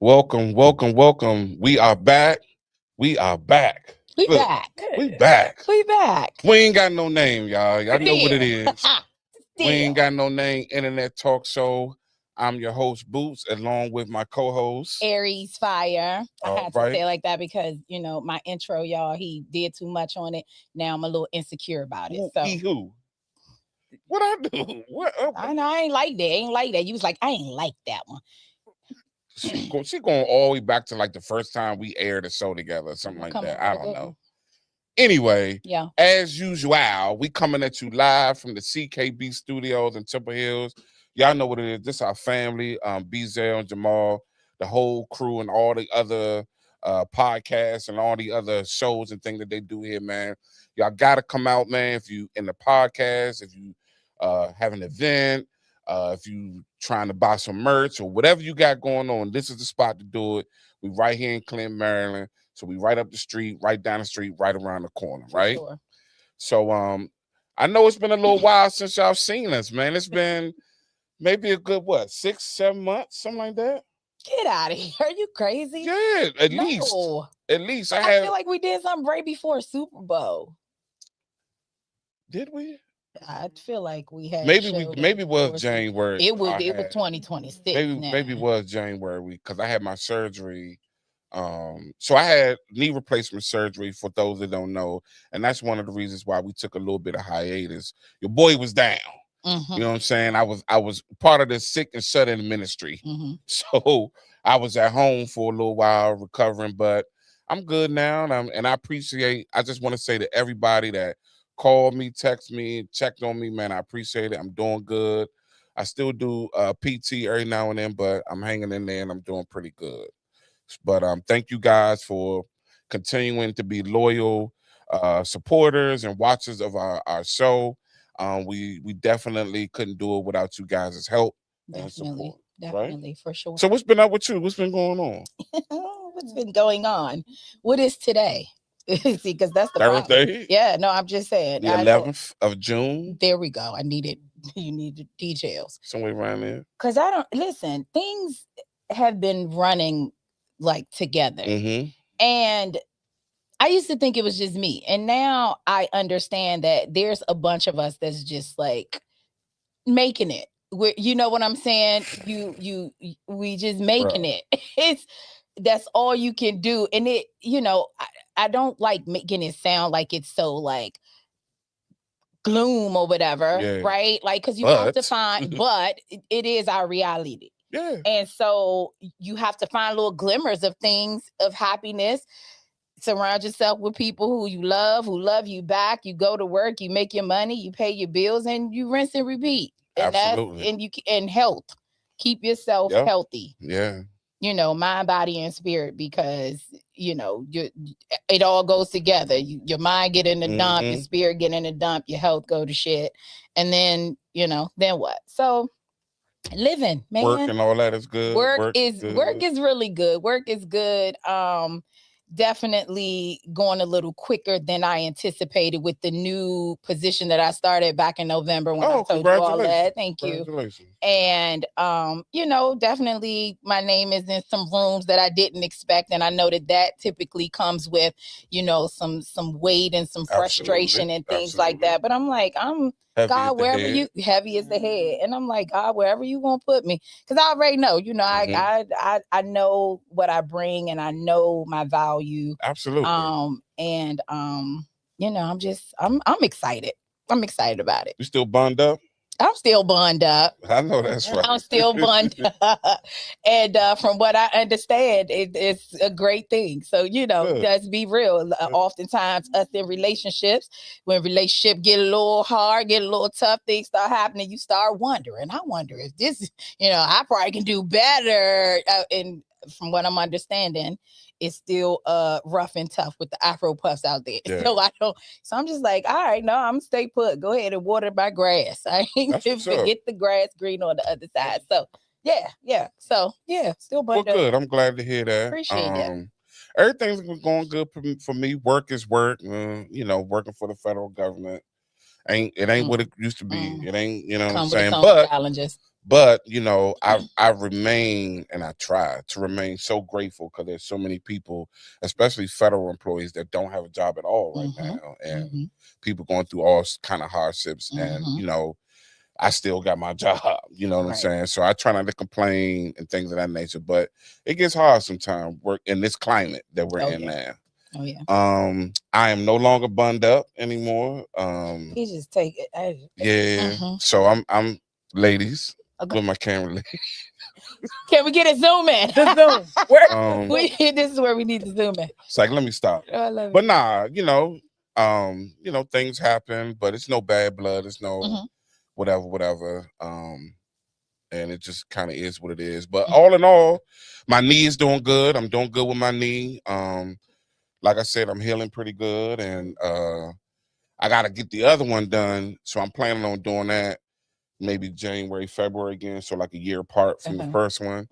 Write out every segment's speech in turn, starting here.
Welcome. We are back. We are back. We Look, back. we back. We back. We ain't got no name, y'all. Y'all know what it Still. is. We ain't got no name. Internet talk show. I'm your host, Boots, along with my co-host. Aries Fire. I had to Right. say it like that because, my intro, y'all, he did too much on it. Now I'm a little insecure about it. So Who? What I do? What? I know I ain't like that. You was like, I ain't like that one. She going all the way back to like the first time we aired a show together, something like that. I don't know. Anyway, Yeah. As usual, we coming at you live from the CKB studios in Temple Hills. Y'all know what it is. This is our family, Bezel and Jamal, the whole crew, and all the other podcasts and all the other shows and things that they do here, man. Y'all got to come out, man. If you in the podcast, if you have an event, if you trying to buy some merch or whatever you got going on, this is the spot to do it. We right here in Clinton, Maryland. So we right up the street, right down the street, right around the corner, right? Sure. So I know it's been a little while since y'all seen us, man. It's been maybe a good 6-7 months, something like that. Get out of here. Are you crazy? Yeah, at least. At least I feel like we did something right before Super Bowl. Did we? I feel like we had maybe it was January. It was 2026. Maybe it was January because I had my surgery. So I had knee replacement surgery for those that don't know, and that's one of the reasons why we took a little bit of hiatus. Your boy was down. Mm-hmm. You know what I'm saying? I was part of the sick and shut-in ministry. Mm-hmm. So I was at home for a little while recovering, but I'm good now, and I just want to say to everybody that called me, text me, checked on me, man, I appreciate it. I'm doing good. I still do PT every now and then, but I'm hanging in there and I'm doing pretty good. But thank you guys for continuing to be loyal supporters and watchers of our show. We definitely couldn't do it without you guys' help and support. Definitely, right? For sure. So what's been up with you? What's been going on? What's been going on? What is today? See, because that's the Thursday. Problem. Yeah, no, I'm just saying. The 11th of June. There we go. You need the details. Somewhere around there. Because listen, things have been running like together. Mm-hmm. And I used to think it was just me. And now I understand that there's a bunch of us that's just like making it. You know what I'm saying? We just making it. That's all you can do. And I don't like making it sound like it's so like gloom or whatever, right? Like, because you have to find, but it is our reality. Yeah. And so you have to find little glimmers of things, of happiness. Surround yourself with people who love you back. You go to work, you make your money, you pay your bills, and you rinse and repeat. And Absolutely. And health. Keep yourself healthy. Yeah. Mind, body, and spirit, because it all goes together. Your mind get in the dump, your spirit get in the dump, your health go to shit, and then then what? So living, man. Work and all that is good. Work is really good. Work is good. Definitely going a little quicker than I anticipated with the new position that I started back in November when I told you all that. Thank you. And definitely my name is in some rooms that I didn't expect, and I know that typically comes with some weight and some frustration and things like that. But I'm like, God, wherever you heavy as the head, and I'm like, God, wherever you gonna put me, because I already know, I know what I bring, and I know my value. Absolutely. I'm excited. I'm excited about it. You still bonded up? I'm still bond up. I know that's right. I'm still bond up. And from what I understand, it's a great thing. So, let's be real. Oftentimes, us in relationships, when relationship get a little hard, get a little tough, things start happening, you start wondering. I wonder if this, I probably can do better. And from what I'm understanding, it's still rough and tough with the Afro puffs out there. Yeah. So I'm just like, all right, no, I'm stay put. Go ahead and water my grass. I ain't forget the grass green on the other side. So yeah. So yeah, still well, good. I'm glad to hear that. Appreciate that. Everything's going good for me. Work is work. Working for the federal government. It ain't what it used to be. It ain't, what I'm saying. Challenges. But you know, I remain and I try to remain so grateful because there's so many people, especially federal employees, that don't have a job at all right now, and people going through all kind of hardships. And you know, I still got my job. You know what I'm saying? So I try not to complain and things of that nature. But it gets hard sometimes. Work in this climate that we're in now. Oh yeah. I am no longer bunned up anymore. You just take it. Yeah. So I'm ladies. Okay. With my camera. Can we get a zoom in? The zoom. This is where we need to zoom in. It's like, let me stop. Oh, I love but nah, you know, things happen, but it's no bad blood. It's no whatever. And it just kind of is what it is. But all in all, my knee is doing good. I'm doing good with my knee. Like I said, I'm healing pretty good, and I got to get the other one done. So I'm planning on doing that maybe January, February again. So like a year apart from the first one.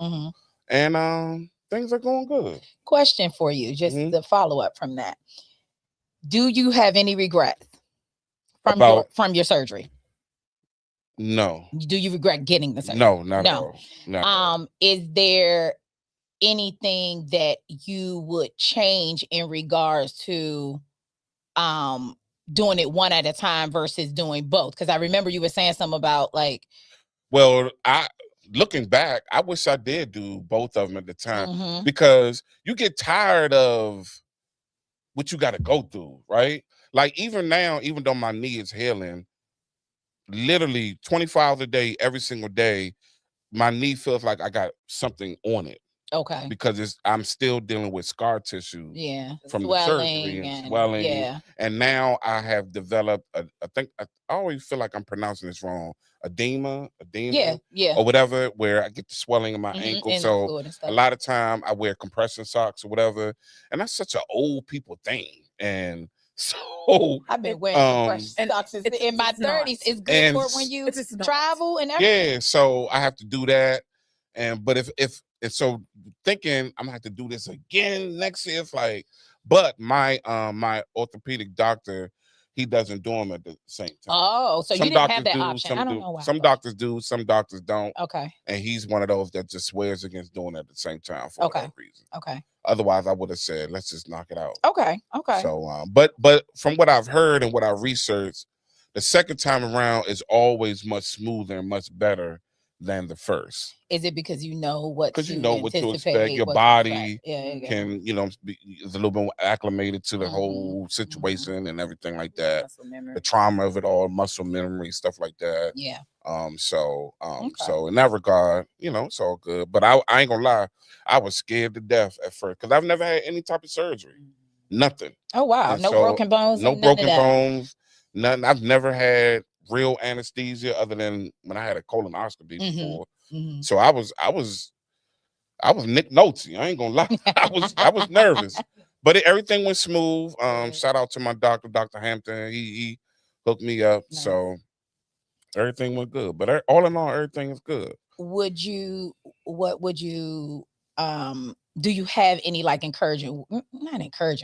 And things are going good. Question for you, just the follow up from that. Do you have any regrets from your surgery? No. Do you regret getting the surgery? No, not at all. No. Is there anything that you would change in regards to doing it one at a time versus doing both? Because I remember you were saying something about like, well, looking back, I wish I did do both of them at the time, because you get tired of what you got to go through, right? Like even now, even though my knee is healing, literally 24 hours a day, every single day, my knee feels like I got something on it. Okay. Because I'm still dealing with scar tissue. From the surgery and swelling. Yeah. And now I have developed I think I always feel like I'm pronouncing this wrong. Edema. Yeah. Or whatever, where I get the swelling in my ankle. So a lot of time I wear compression socks or whatever. And that's such an old people thing. And so I've been wearing compression socks in my 30s. It's good for when you travel and everything. Yeah, so I have to do that. But if so thinking I'm gonna have to do this again next year, it's like, but my orthopedic doctor, he doesn't do them at the same time. Oh, so some you didn't have that option. I don't know why. Some doctors do, some doctors don't. Okay. And he's one of those that just swears against doing it at the same time for whatever reason. Okay. Otherwise, I would have said, let's just knock it out. Okay. So, but from what I've heard and what I researched, the second time around is always much smoother and much better than the first. Is it because you know what to expect? Your body can, be is a little bit acclimated to the whole situation and everything like that. The trauma of it all, muscle memory, stuff like that. Yeah. So in that regard, it's all good. But I ain't gonna lie, I was scared to death at first because I've never had any type of surgery. Nothing. Oh wow. No broken bones. No broken bones. Nothing. I've never had real anesthesia other than when I had a colonoscopy before. So I was Nick Nolte. I ain't gonna lie. I was nervous, but everything went smooth. Shout out to my doctor, Dr. Hampton. He hooked me up. Nice. So everything went good. But all in all, everything is good. Do you have any not encouraging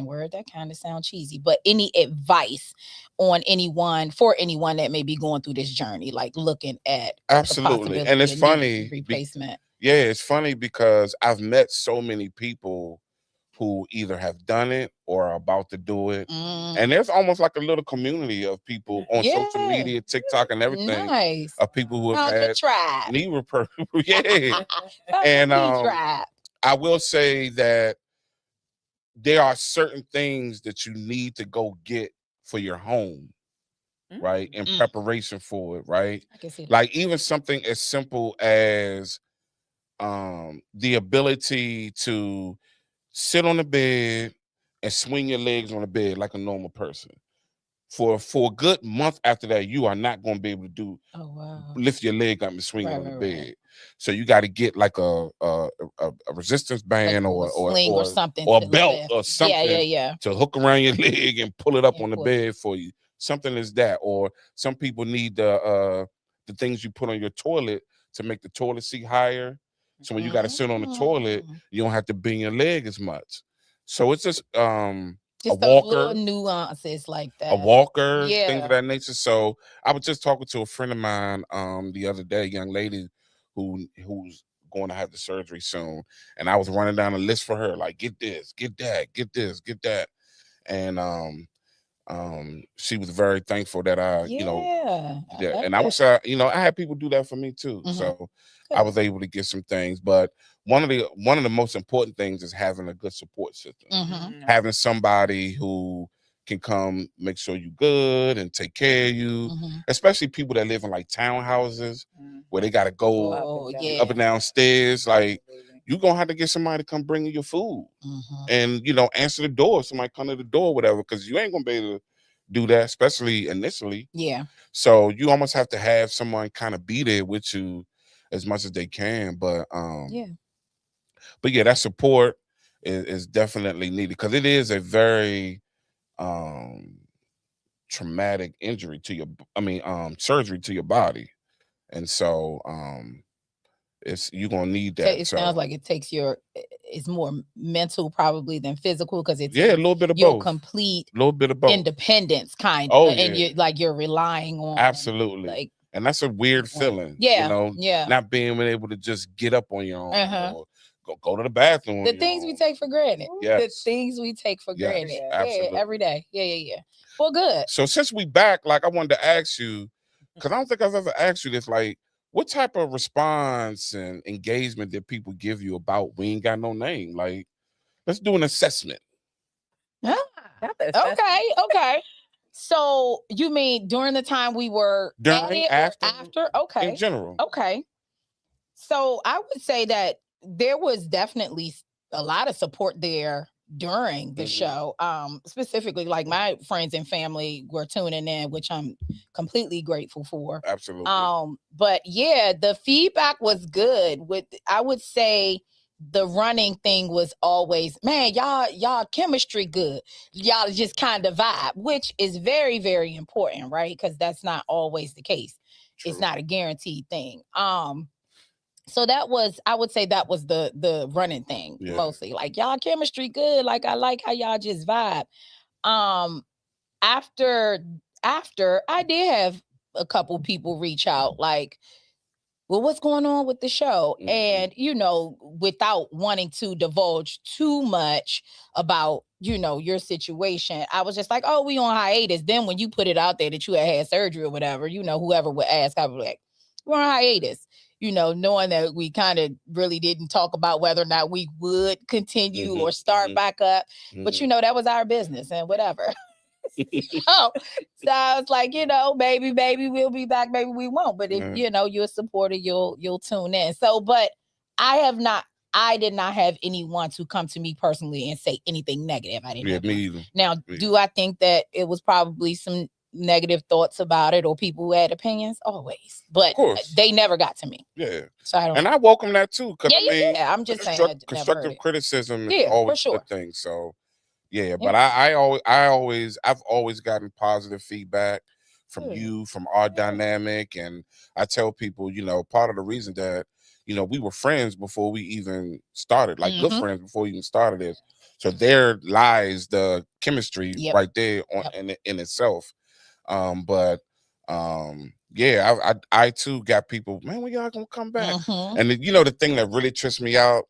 word, that kind of sounds cheesy, but any advice for anyone that may be going through this journey, like looking at absolutely. And it's funny replacement. It's funny because I've met so many people who either have done it or are about to do it. And there's almost like a little community of people on social media, TikTok and everything. Nice. Of people who have had knee repair. And I will say that there are certain things that you need to go get for your home, right? In preparation for it, right? I can see that. Like even something as simple as the ability to sit on the bed and swing your legs on the bed like a normal person. For a good month after that, you are not going to be able to lift your leg up and swing it on the bed. Right. So you got to get like a resistance band or something, or a belt or something to hook around your leg and pull it up on the bed for you. Something is that. Or some people need the things you put on your toilet to make the toilet seat higher. So when you got to sit on the toilet, you don't have to bend your leg as much. So it's just a walker, little nuances like that. A walker, things of that nature. So I was just talking to a friend of mine the other day, a young lady who's going to have the surgery soon, and I was running down a list for her, like, get this, get that, get this, get that, and she was very thankful that I, and I wish I had people do that for me too. So I was able to get some things, but one of the most important things is having a good support system, having somebody who can come make sure you good and take care of you, especially people that live in like townhouses where they got to go up and down stairs. Like, you're going to have to get somebody to come bring you your food and, answer the door. Somebody come to the door, whatever, because you ain't going to be able to do that, especially initially. Yeah. So you almost have to have someone kind of be there with you as much as they can. But that support is definitely needed, because it is a very traumatic injury to surgery to your body. And so you're gonna need that. It sounds like it's more mental probably than physical, because it's a little bit of your both. complete little bit of both. Independence kind of, and you're relying on absolutely, and that's a weird feeling. Not being able to just get up on your own or go to the bathroom. The things we take for granted. Yes. The things we take for granted. Absolutely. Every day. Yeah. Well, good. So since we back, like, I wanted to ask you, because I don't think I've ever asked you this, like, what type of response and engagement did people give you about We Ain't Got No Name? Like, let's do an assessment. Okay. So you mean during the time we were after? Okay. In general. Okay. So I would say that there was definitely a lot of support there during the show. Specifically, like, my friends and family were tuning in, which I'm completely grateful for. Absolutely. But yeah, the feedback was good. I would say the running thing was always, man, y'all chemistry good. Y'all just kind of vibe, which is very, very important, right? Because that's not always the case. True. It's not a guaranteed thing. So I would say that was the running thing mostly. Like, y'all chemistry good. Like, I like how y'all just vibe. After I did have a couple people reach out, like, well, what's going on with the show? And, without wanting to divulge too much about, your situation, I was just like, oh, we on hiatus. Then when you put it out there that you had surgery or whatever, whoever would ask, I would be like, we're on hiatus. Knowing that we kind of really didn't talk about whether or not we would continue or start back up. But, that was our business and whatever. so I was like, maybe we'll be back, maybe we won't. But if, you're a supporter, you'll tune in. So, but I did not have anyone to come to me personally and say anything negative. I didn't. Me either. Now, do I think that it was probably some negative thoughts about it or people who had opinions? Always, but they never got to me. So I welcome that too, because I'm just saying constructive criticism is always a good thing. So but I've always gotten positive feedback from you, from our dynamic, and I tell people, part of the reason that we were friends before we even started, like good friends before we even started this. So there lies the chemistry right there in itself. I too got people, man, when y'all gonna come back? And the thing that really trips me out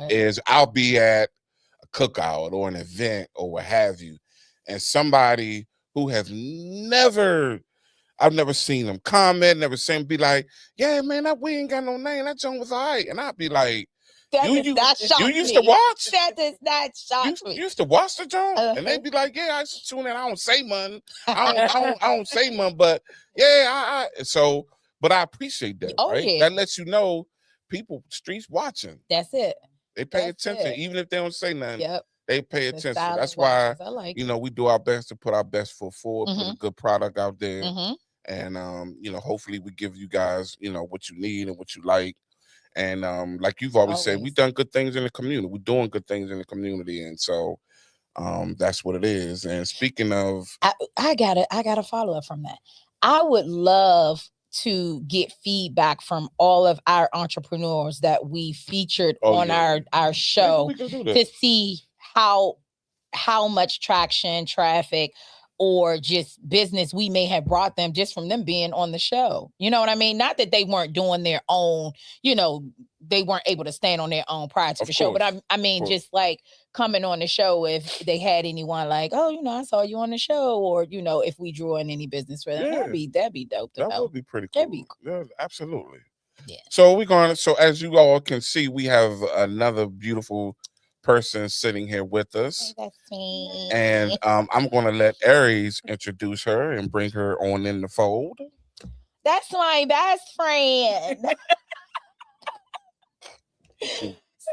is I'll be at a cookout or an event or what have you, and somebody who I've never seen them comment, never seen them be like, yeah, man, that We Ain't Got No Name, that joint was all right. And I'd be like, you used to watch? That does not shock me. You used to watch the joint? And they'd be like, yeah, I used to tune in. I don't say nothing. I don't say nothing, but but I appreciate that, right? Yeah. That lets you know people, streets watching. That's it. They pay attention, even if they don't say nothing. They pay attention. That's why, we do our best to put our best foot forward, put a good product out there. And, hopefully we give you guys, what you need and what you like. And like you've always said, we've done good things in the community. We're doing good things in the community. And so that's what it is. And speaking of, I gotta follow up from that. I would love to get feedback from all of our entrepreneurs that we featured on our show to see how much traction, traffic, or just business we may have brought them just from them being on the show. You know what I mean? Not that they weren't doing their own, they weren't able to stand on their own prior to the show. But I mean, just like coming on the show, if they had anyone like, oh, I saw you on the show, or if we drew in any business for them, that'd be dope. That would be pretty cool. That'd be cool. Yeah, absolutely. Yeah. So so as you all can see, we have another beautiful person sitting here with us. That's me. And I'm going to let Aries introduce her and bring her on in the fold. That's my best friend.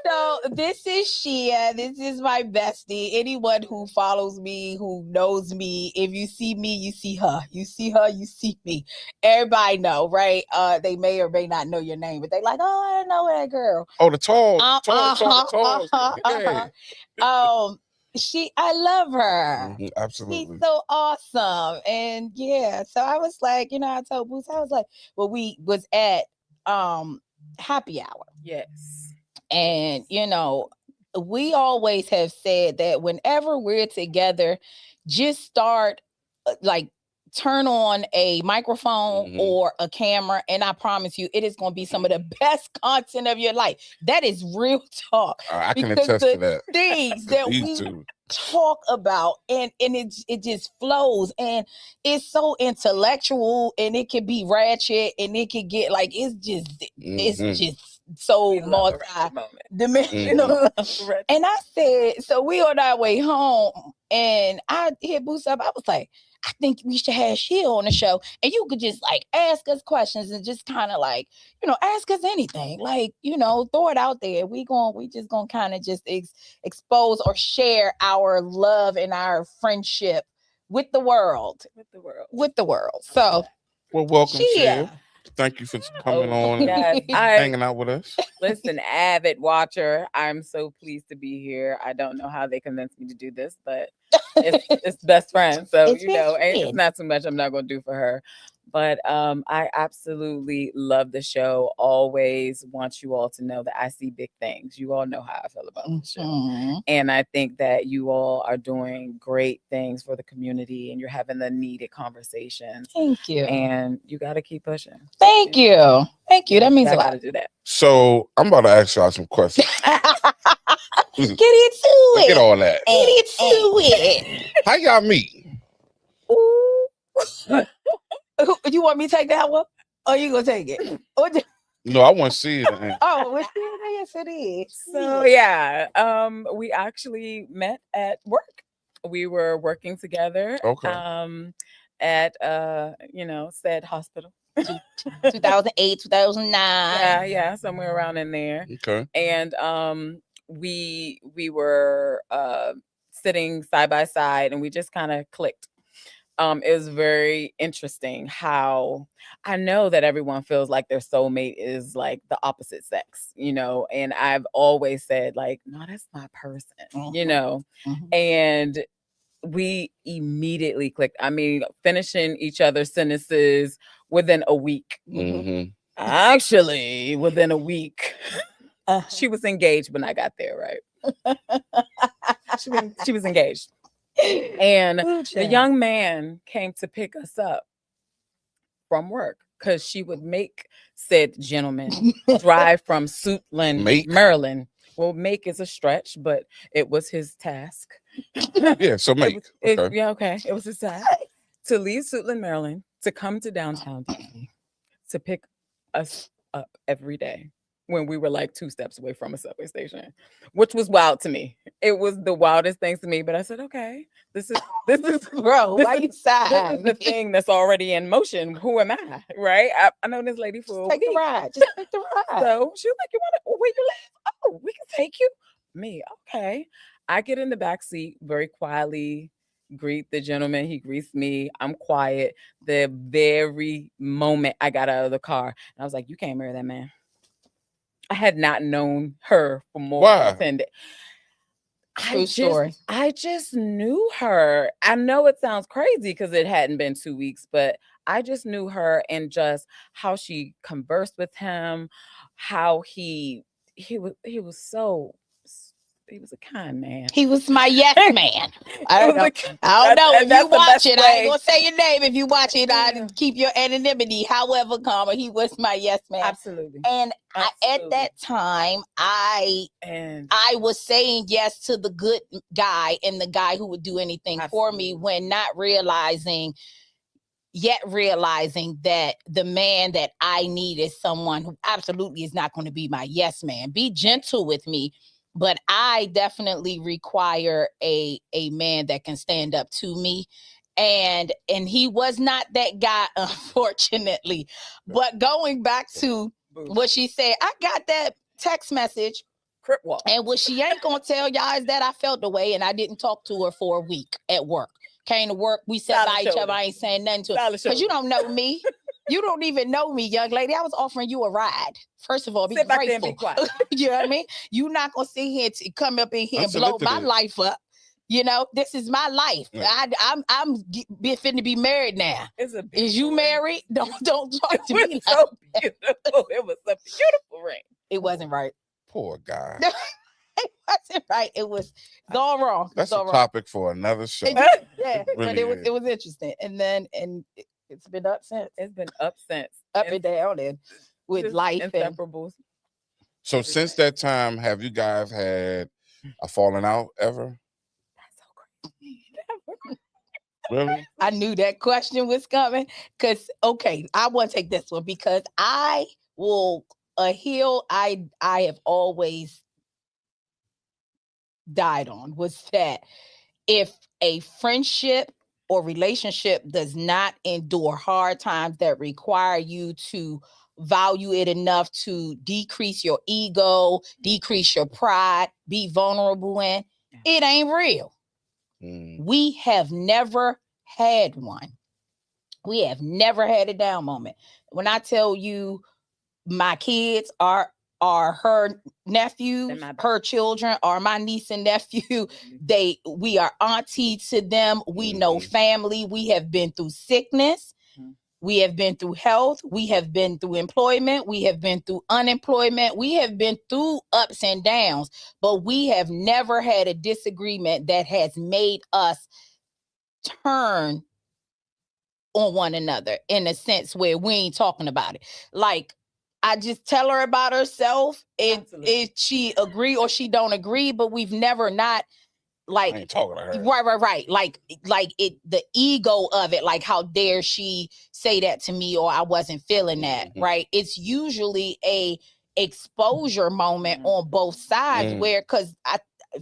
So this is Shia. This is my bestie. Anyone who follows me, who knows me, if you see me, you see her. You see her, you see me. Everybody know, right? They may or may not know your name, but they like, oh, I don't know that girl. Oh, the tall. I love her. Mm-hmm, absolutely. She's so awesome. And yeah, so I was like, I told Boots, I was like, well, we was at happy hour. Yes. And, we always have said that whenever we're together, just start turn on a microphone or a camera, and I promise you, it is going to be some of the best content of your life. That is real talk. I can attest to that. Things that we talk about, and it just flows, and it's so intellectual, and it can be ratchet, and it can get it's just so multi-dimensional. And I said, so we on our way home, and I hit Boots up. I was like, I think we should have Shia on the show, and you could just ask us questions and just kind of ask us anything, throw it out there. We just gonna kind of just expose or share our love and our friendship with the world. So, well, welcome, Shia. Thank you for coming on and hanging out with us. Listen, avid watcher. I'm so pleased to be here. I don't know how they convinced me to do this, but it's best friend. So, it's not too much I'm not going to do for her. But I absolutely love the show. Always want you all to know that I see big things. You all know how I feel about the show. And I think that you all are doing great things for the community, and you're having the needed conversations. Thank you. And you got to keep pushing. Thank you. Thank you. That means a lot. To do that. So I'm about to ask y'all some questions. Get into it. Get all that. Get into it. How y'all meet? Ooh. You want me to take that one? Or you gonna take it? No, I want to see it. Yes, it is. So yeah, we actually met at work. We were working together. Okay. At said hospital. 2008, 2009. Yeah, somewhere around in there. Okay. And we were sitting side by side, and we just kind of clicked. It was very interesting how I know that everyone feels like their soulmate is the opposite sex, and I've always said no, that's my person, and we immediately clicked. I mean, finishing each other's sentences within a week. Actually, within a week. She was engaged when I got there, right? She was engaged. And the young man came to pick us up from work because she would make said gentleman drive from Suitland, Maryland. Well, make is a stretch, but it was his task. Yeah, so make. Okay. It was his task to leave Suitland, Maryland, to come to downtown DC, to pick us up every day when we were 2 steps away from a subway station, which was wild to me. It was the wildest things to me, but I said, okay, this is bro, why you sad? This is the thing that's already in motion. Who am I? Right? I know this lady for take the ride. Just take the ride. So she was like, you want to, where you live? Oh, we can take you. Me, okay. I get in the back seat, very quietly greet the gentleman. He greets me. I'm quiet. The very moment I got out of the car, and I was like, you can't marry that man. I had not known her for more than 10 days. True story. I just knew her. I know it sounds crazy because it hadn't been 2 weeks, but I just knew her, and just how she conversed with him, how he was so he was a kind man. He was my yes man. I don't know. If that's you watch it, I way. ain't gonna say your name. If you watch it, I Yeah. keep your anonymity. However, comma, he was my yes man. Absolutely. And at that time, I was saying yes to the good guy and the guy who would do anything for me, when not realizing that the man that I need is someone who absolutely is not going to be my yes man. Be gentle with me, but I definitely require a man that can stand up to me. And he was not that guy, unfortunately. But going back to what she said, I got that text message. And what she ain't gonna tell y'all is that I felt the way, and I didn't talk to her for a week at work. Came to work, we sat by each other. I ain't saying nothing to her because you don't know me. You don't even know me, young lady. I was offering you a ride. First of all, be grateful. Back there and be quiet. You know what I mean? You're not gonna sit here to come up in here and blow my life up. You know, this is my life. Yeah. I'm finna be married now. Is you married? Don't talk to me. So beautiful. It was a beautiful ring. It wasn't right. Poor guy. It wasn't right. It's all wrong. That's a topic for another show. Yeah, but it was interesting. And it's been up since. It's been up since. Up and down and with life inseparables. So since that time, have you guys had a falling out ever? That's so crazy. Really? I knew that question was coming. I want to take this one because I will a hill I have always died on was that if a friendship or relationship does not endure hard times that require you to value it enough to decrease your ego, decrease your pride, be vulnerable in, it ain't real. We have never had one. We have never had a down moment. When I tell you my kids are her nephews, her children are my niece and nephew. We are auntie to them. We know family. We have been through sickness. We have been through health. We have been through employment. We have been through unemployment. We have been through ups and downs, but we have never had a disagreement that has made us turn on one another in a sense where we ain't talking about it. Like, I just tell her about herself, and if she agree or she don't agree, but we've never not like I ain't talking to her. Right. Like it, the ego of it, like how dare she say that to me, or I wasn't feeling that, right? It's usually a exposure moment on both sides where,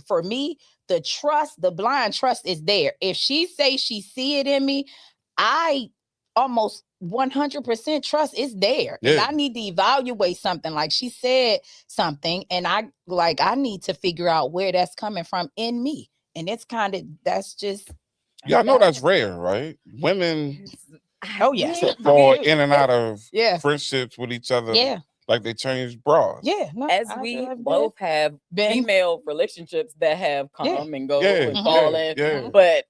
for me, the blind trust is there. If she say she see it in me, I almost 100% trust is there. Yeah. And I need to evaluate something. Like she said something, and I need to figure out where that's coming from in me. And it's that's just. Y'all know that's rare, right? Women fall in and out of friendships with each other. Yeah. Like they change bras. Yeah. No, as we both have female relationships that have come and go and fallen. Yeah.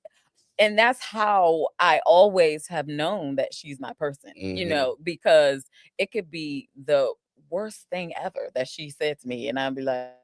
And that's how I always have known that she's my person, you know, because it could be the worst thing ever that she said to me. And I'd be like,